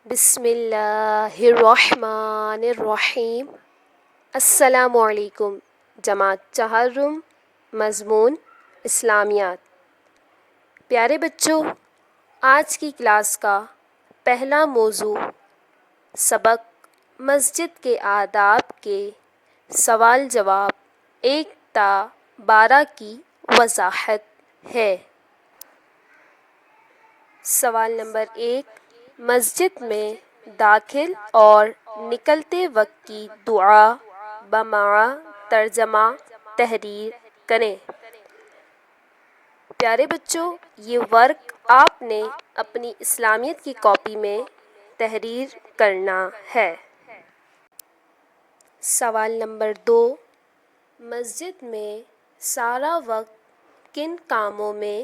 بسم اللہ الرحمن الرحیم۔ السلام علیکم۔ جماعت چہارم، مضمون اسلامیات۔ پیارے بچوں، آج کی کلاس کا پہلا موضوع سبق مسجد کے آداب کے سوال جواب 1 تا 12 کی وضاحت ہے۔ سوال نمبر 1، مسجد میں داخل اور نکلتے وقت کی دعا بمعنی ترجمہ تحریر کریں۔ پیارے بچوں، یہ ورک آپ نے اپنی اسلامیت کی کاپی میں تحریر کرنا ہے۔ سوال نمبر 2، مسجد میں سارا وقت کن کاموں میں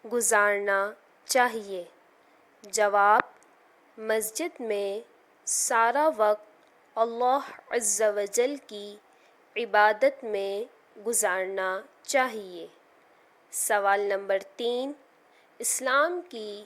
گزارنا چاہیے؟ جواب: مسجد میں سارا وقت اللہ عز و جل کی عبادت میں گزارنا چاہیے۔ سوال نمبر 3، اسلام کی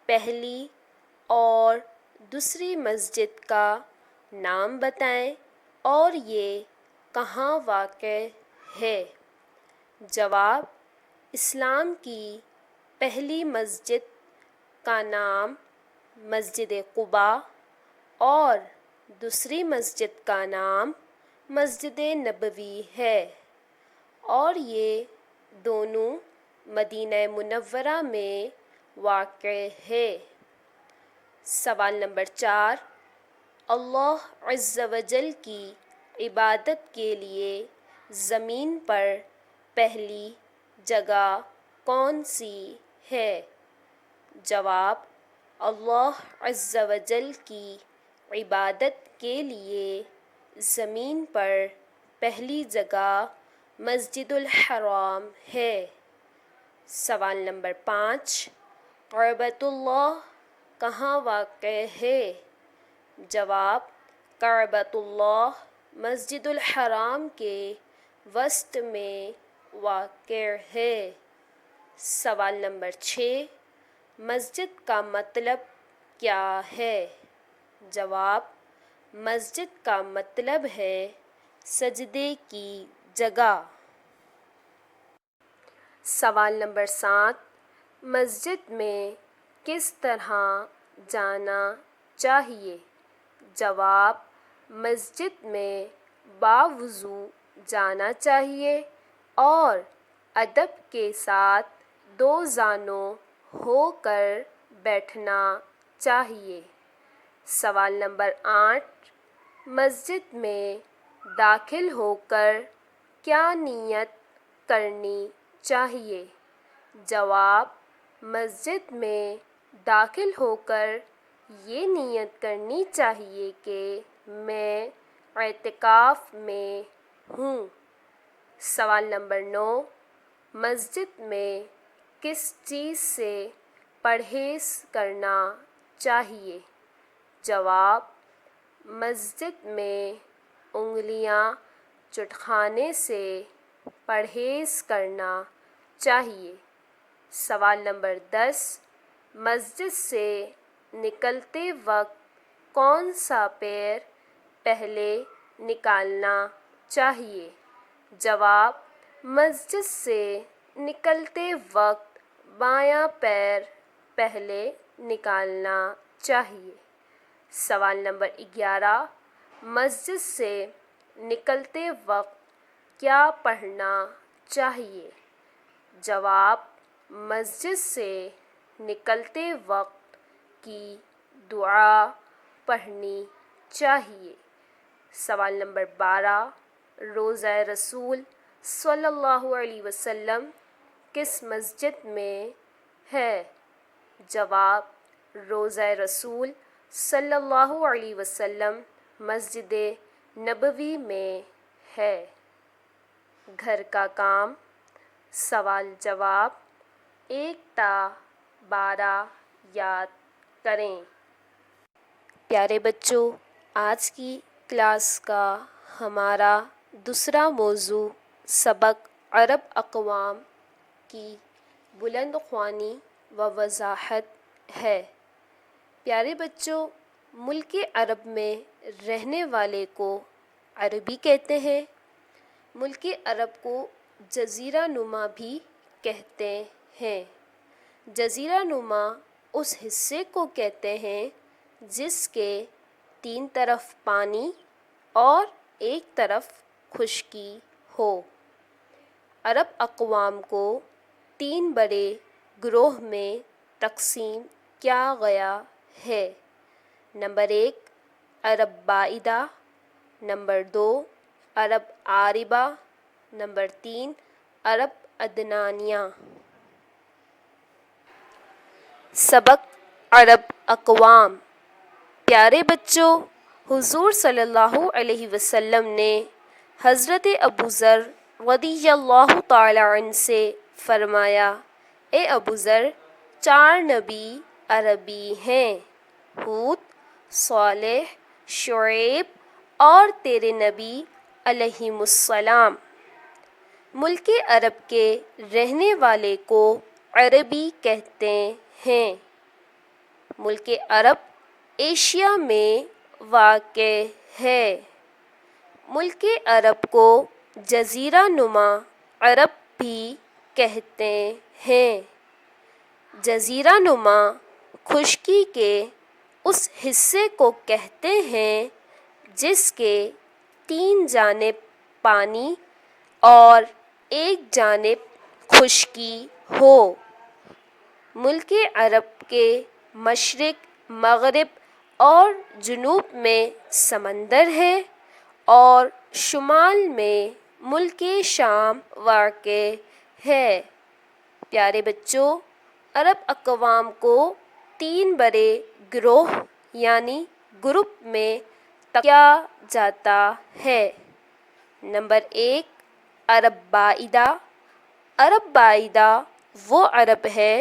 پہلی اور دوسری مسجد کا نام بتائیں اور یہ کہاں واقع ہے؟ جواب: اسلام کی پہلی مسجد کا نام مسجد قباء اور دوسری مسجد کا نام مسجد نبوی ہے، اور یہ دونوں مدینہ منورہ میں واقع ہے۔ سوال نمبر 4، اللہ عز و جل کی عبادت کے لیے زمین پر پہلی جگہ کون سی ہے؟ جواب: اللہ عز و جل کی عبادت کے لیے زمین پر پہلی جگہ مسجد الحرام ہے۔ سوال نمبر 5، کعبۃ اللہ کہاں واقع ہے؟ جواب: کعبۃ اللہ مسجد الحرام کے وسط میں واقع ہے۔ سوال نمبر 6، مسجد کا مطلب کیا ہے؟ جواب: مسجد کا مطلب ہے سجدے کی جگہ۔ سوال نمبر 7، مسجد میں کس طرح جانا چاہیے؟ جواب: مسجد میں باوضو جانا چاہیے اور ادب کے ساتھ دو زانوں ہو کر بیٹھنا چاہیے۔ سوال نمبر 8، مسجد میں داخل ہو کر کیا نیت کرنی چاہیے؟ جواب: مسجد میں داخل ہو کر یہ نیت کرنی چاہیے کہ میں اعتکاف میں ہوں۔ سوال نمبر 9، مسجد میں کس چیز سے پرہیز کرنا چاہیے؟ جواب: مسجد میں انگلیاں چٹکانے سے پرہیز کرنا چاہیے۔ سوال نمبر 10، مسجد سے نکلتے وقت کون سا پیر پہلے نکالنا چاہیے؟ جواب: مسجد سے نکلتے وقت بایاں پیر پہلے نکالنا چاہیے۔ سوال نمبر 11، مسجد سے نکلتے وقت کیا پڑھنا چاہیے؟ جواب: مسجد سے نکلتے وقت کی دعا پڑھنی چاہیے۔ سوال نمبر 12، روضہ رسول صلی اللہ علیہ وسلم کس مسجد میں ہے؟ جواب: روضہ رسول صلی اللہ علیہ وسلم مسجد نبوی میں ہے۔ گھر کا کام، سوال جواب 1 تا 12 یاد کریں۔ پیارے بچوں، آج کی کلاس کا ہمارا دوسرا موضوع سبق عرب اقوام کی بلند خوانی و وضاحت ہے۔ پیارے بچوں، ملک عرب میں رہنے والے کو عربی کہتے ہیں۔ ملک عرب کو جزیرہ نما بھی کہتے ہیں۔ جزیرہ نما اس حصے کو کہتے ہیں جس کے 3 طرف پانی اور ایک طرف خشکی ہو۔ عرب اقوام کو 3 بڑے گروہ میں تقسیم کیا گیا ہے۔ نمبر 1 عرب بعیدہ، نمبر 2 عرب عاربہ، نمبر 3 عرب عدنانیہ۔ سبق عرب اقوام۔ پیارے بچوں، حضور صلی اللہ علیہ وسلم نے حضرت ابو ذر رضی اللہ تعالی عنہ سے فرمایا، اے ابو ذر، 4 نبی عربی ہیں، ہود، صالح، شعیب اور تیرے نبی علیہم السلام۔ ملک عرب کے رہنے والے کو عربی کہتے ہیں۔ ملک عرب ایشیا میں واقع ہے۔ ملک عرب کو جزیرہ نما عرب بھی کہتے ہیں۔ جزیرہ نما خشکی کے اس حصے کو کہتے ہیں جس کے 3 جانب پانی اور ایک جانب خشکی ہو۔ ملک عرب کے مشرق، مغرب اور جنوب میں سمندر ہے اور شمال میں ملک شام واقع ہے۔ پیارے بچوں، عرب اقوام کو 3 بڑے گروہ یعنی گروپ میں کیا جاتا ہے۔ نمبر 1 عرب بعیدہ۔ عرب بعیدہ وہ عرب ہے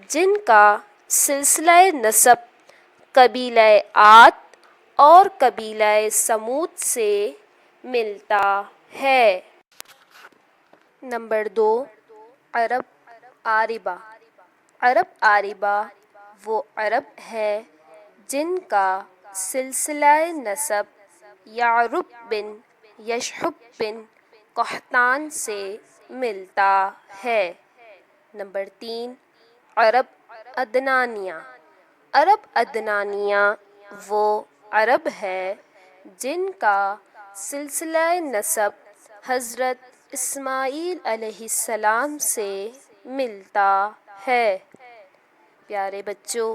جن کا سلسلہ نسب قبیلہ عاد اور قبیلہ سمود سے ملتا ہے۔ نمبر 2 عرب عاربہ۔ عرب عاربہ وہ عرب ہے جن کا سلسلہ نسب یعرب بن یشحب بن قحطان سے ملتا ہے۔ نمبر 3 عرب عدنانیہ۔ عرب عدنانیہ وہ عرب ہے جن کا سلسلہ نسب حضرت اسماعیل علیہ السلام سے ملتا ہے۔ پیارے بچوں،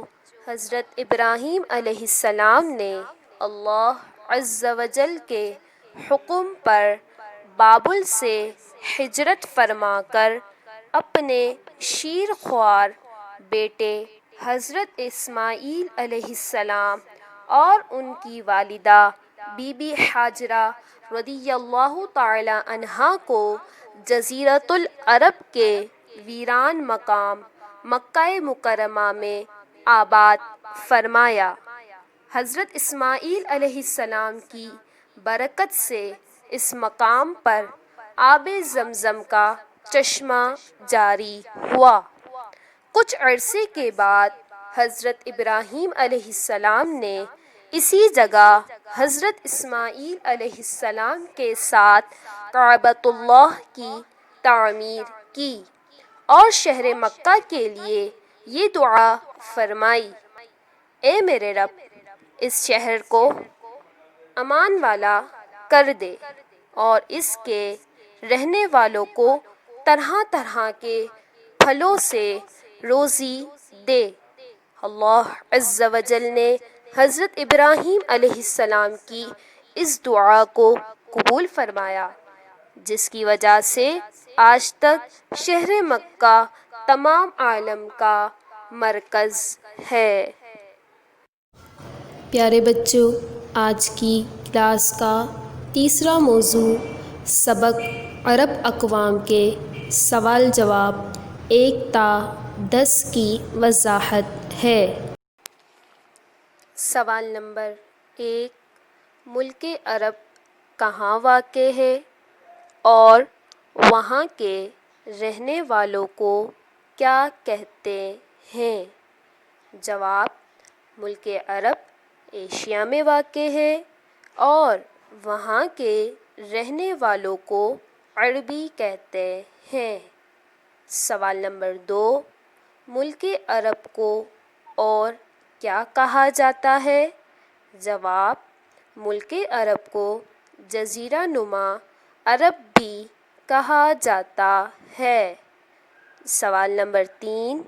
حضرت ابراہیم علیہ السلام نے اللہ عز و جل کے حکم پر بابل سے ہجرت فرما کر اپنے شیر خوار بیٹے حضرت اسماعیل علیہ السلام اور ان کی والدہ بی بی ہاجرہ رضی اللہ تعالی عنہا کو جزیرۃ العرب کے ویران مقام مکہ مکرمہ میں آباد فرمایا۔ حضرت اسماعیل علیہ السلام کی برکت سے اس مقام پر آب زمزم کا چشمہ جاری ہوا۔ کچھ عرصے کے بعد حضرت ابراہیم علیہ السلام نے اسی جگہ حضرت اسماعیل علیہ السلام کے ساتھ کعبۃ اللہ کی تعمیر کی اور شہر مکہ کے لیے یہ دعا فرمائی، اے میرے رب، اس شہر کو امان والا کر دے اور اس کے رہنے والوں کو طرح طرح کے پھلوں سے روزی دے۔ اللہ عز و جل نے حضرت ابراہیم علیہ السلام کی اس دعا کو قبول فرمایا، جس کی وجہ سے آج تک شہر مکہ تمام عالم کا مرکز ہے۔ پیارے بچوں، آج کی کلاس کا تیسرا موضوع سبق عرب اقوام کے سوال جواب 1 تا 10 کی وضاحت ہے۔ سوال نمبر 1، ملک عرب کہاں واقع ہے اور وہاں کے رہنے والوں کو کیا کہتے ہیں؟ جواب، ملک عرب ایشیا میں واقع ہے اور وہاں کے رہنے والوں کو عربی کہتے ہیں۔ سوال نمبر 2، ملک عرب کو اور کیا کہا جاتا ہے؟ جواب: ملک عرب کو جزیرہ نما عرب بھی کہا جاتا ہے۔ سوال نمبر 3،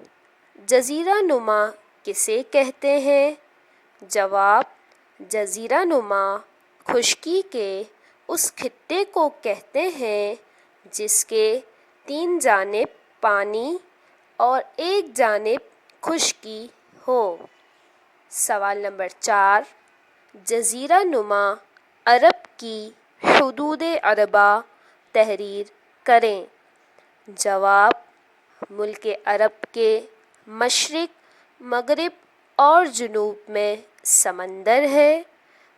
جزیرہ نما کسے کہتے ہیں؟ جواب: جزیرہ نما خشکی کے اس خطے کو کہتے ہیں جس کے 3 جانب پانی اور ایک جانب خشکی ہو۔ سوال نمبر 4، جزیرہ نما عرب کی حدود اربع تحریر کریں۔ جواب: ملک عرب کے مشرق، مغرب اور جنوب میں سمندر ہے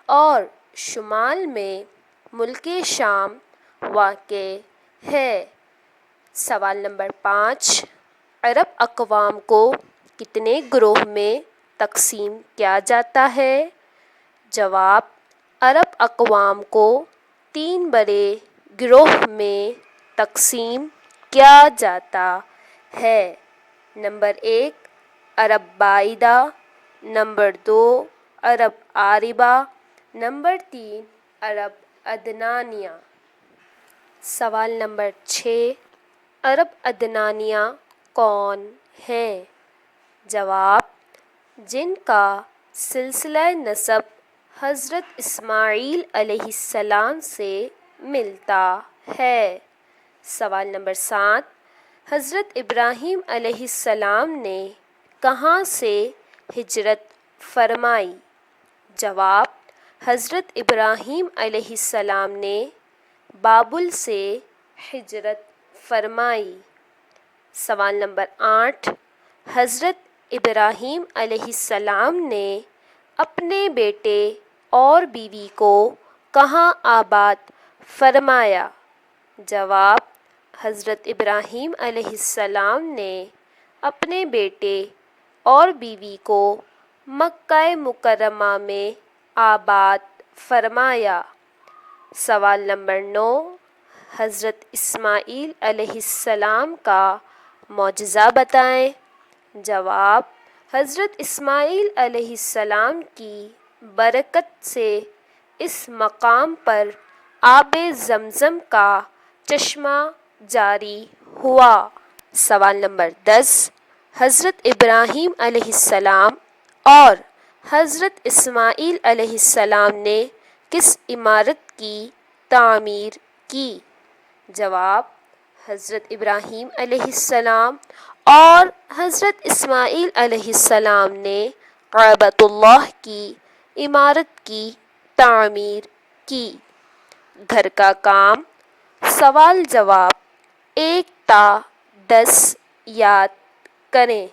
اور شمال میں ملک شام واقع ہے۔ سوال نمبر 5، عرب اقوام کو کتنے گروہ میں تقسیم کیا جاتا ہے؟ جواب: عرب اقوام کو 3 بڑے گروہ میں تقسیم کیا جاتا ہے۔ نمبر 1، عرب بعیدہ، نمبر 2، عرب عاربہ، نمبر 3، عرب عدنانیہ۔ سوال نمبر 6، عرب عدنانیہ کون ہیں؟ جواب: جن کا سلسلہ نسب حضرت اسماعیل علیہ السلام سے ملتا ہے۔ سوال نمبر 7، حضرت ابراہیم علیہ السلام نے کہاں سے ہجرت فرمائی؟ جواب: حضرت ابراہیم علیہ السلام نے بابل سے ہجرت فرمائی۔ سوال نمبر 8، حضرت ابراہیم علیہ السلام نے اپنے بیٹے اور بیوی کو کہاں آباد فرمایا؟ جواب: حضرت ابراہیم علیہ السلام نے اپنے بیٹے اور بیوی کو مکہ مکرمہ میں آباد فرمایا۔ سوال نمبر 9، حضرت اسماعیل علیہ السلام کا معجزہ بتائیں۔ جواب: حضرت اسماعیل علیہ السلام کی برکت سے اس مقام پر آب زمزم کا چشمہ جاری ہوا۔ سوال نمبر 10، حضرت ابراہیم علیہ السلام اور حضرت اسماعیل علیہ السلام نے کس عمارت کی تعمیر کی؟ جواب: حضرت ابراہیم علیہ السلام اور حضرت اسماعیل علیہ السلام نے کعبۃ اللہ کی عمارت کی تعمیر کی۔ گھر کا کام، سوال جواب 1 تا 10 یاد کریں۔